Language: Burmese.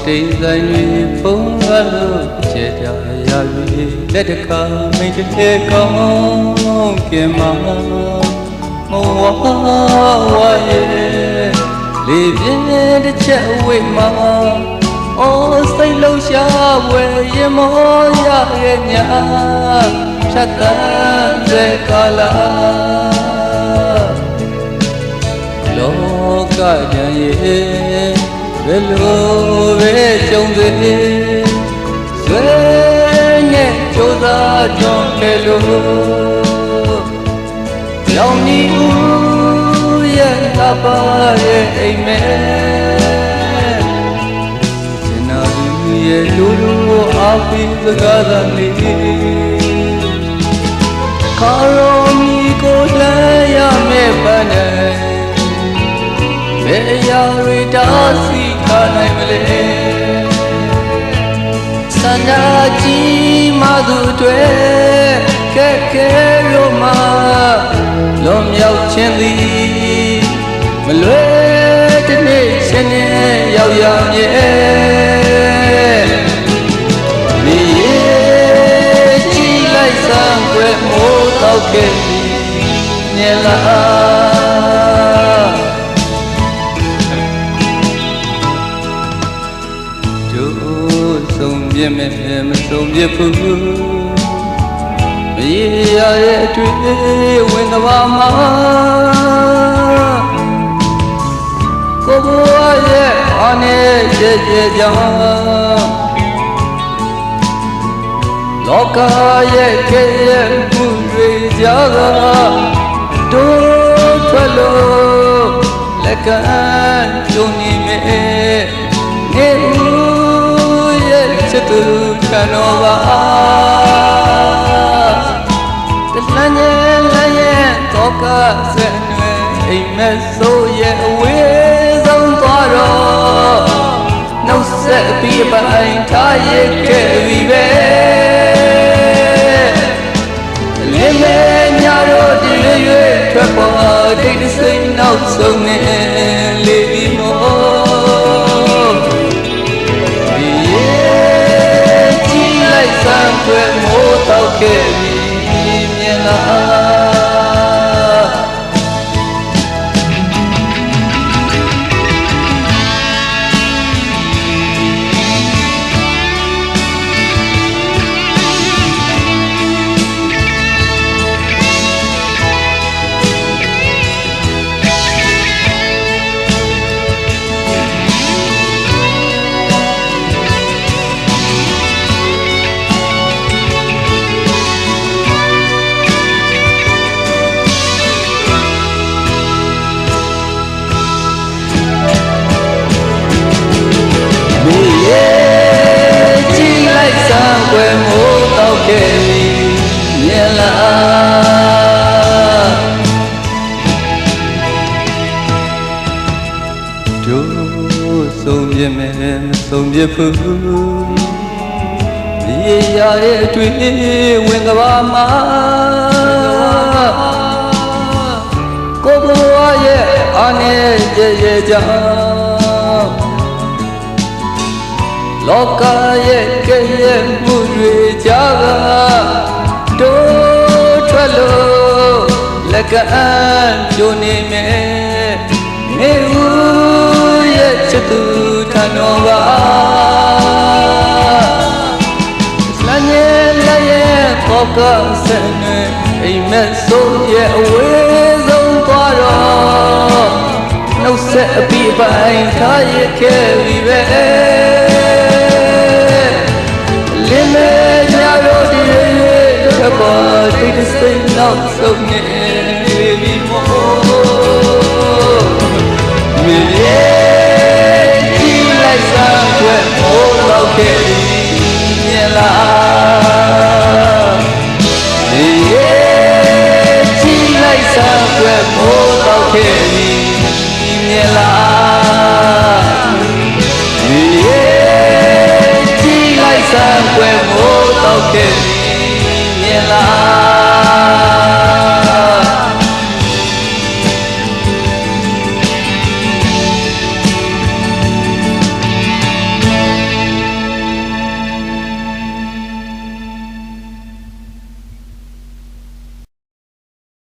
တိတ်ဆိုင်တွေဖုံးကားလို့ချေကြရပြီလက်တခါမိတ်တဲ့ကောင်းကင်မှာမဝဝရဲ့လေပြင်းတစ်ချက်ဝိမှာအော်စိတ်လုံးရှားဝဲရင်မောရရဲ့ညာဖြတ်တန်းတဲ့ကာလလောကကြံရဲ့ဘယ်လိုပဲကြုံစေဆွေနဲ့ကြိုးစားကြုံတယ်လို့ရောင်နီဦးရဲ့လာပါရဲ့အိမ်မဲစင်နာသူရဲ့လူလူကိုအားပေးစကားသာလေးခါရောမီကိုလည်းရမယ်ပန်းနဲ့ဘယ်အရာတွေတားဆီးထားနိုင်မလဲစန္ဒာကြီးမှသူတွေခက်ခဲလို့မှလွန်မြောက်ခြင်းသည်မလွယ်တဲ့နေ့ချင်းနဲ့ရောက်ရမြဲမြေကြည့်လိုက်စမ်းွယ်မိုးတော့ခဲ့မြင်လားဆုံးပြမယ်မဆုံးပြဘူးမရရရဲ့အတွေ့ဝင်ကဘာမှာကိုဘွားရဲ့အနေကြဲကြဲကြောင့်လောကရဲ့ကဲရဲ့မှုတွေကြားကတိုးထွက်လို့လက်ကမ်းကြုံနေမယ်နေချစ်သူထံတော်ပါတလန်းရဲ့လမ်းရဲ့တော့ကဆက်နွယ်အိမ်မက်ဆိုးရဲ့အဝေးဆုံးသွားတော့နှုတ်ဆက်ပြီးပိုင်ထားရခဲ့ပြီပဲလင်းမဲညတော့ဒီရွေထွက်ပေါ်တိတ်တဆိတ်နောက်ဆုံးနေလေပြီးမောစံွယ်မိုးတော့ခဲ့ပြီမြင်လားွယ်မိုးတော့ခဲ့ပြီမြင်လားတို့ဆုံးပြမယ်မဆုံးပြဘူးရေရရဲ့အတွေ့ဝင်ကဘာမှာကိုဘွားရဲ့အနေကြဲကြဲကြောင့်လောကရဲ့ကဲရဲ့မှုတွေကြားကတိုးထွက်လို့လက်ကမ်းကြုံနေမယ်နေဦးရဲ့ချစ်သူထံတော်ပါလမ်းရဲ့လက်ရဲ့တော့ကဆက်နေအိမ်မက်ဆိုးရဲ့အဝေးဆုံးသွားတော့နှုတ်ဆက်အပြီးပိုင်းထားရခဲ့ပြီပဲလင်းမဲညတော့ဒီရွေထွက်ပေါ်တိတ်တဆိတ်နောက်ဆုံးနေပြီမောမြေကြည့်လိုက်စမ်းွယ်မိုးတော့ခဲ့ပြီမြင်လားမြေကြည့်လိုက်စမ်းွယ်မိုးတော့ခဲ့ပြီမြင်လားမြေကြည့်လိုက်စမ်းွယ်မိုးတော့ခဲ့ပြီ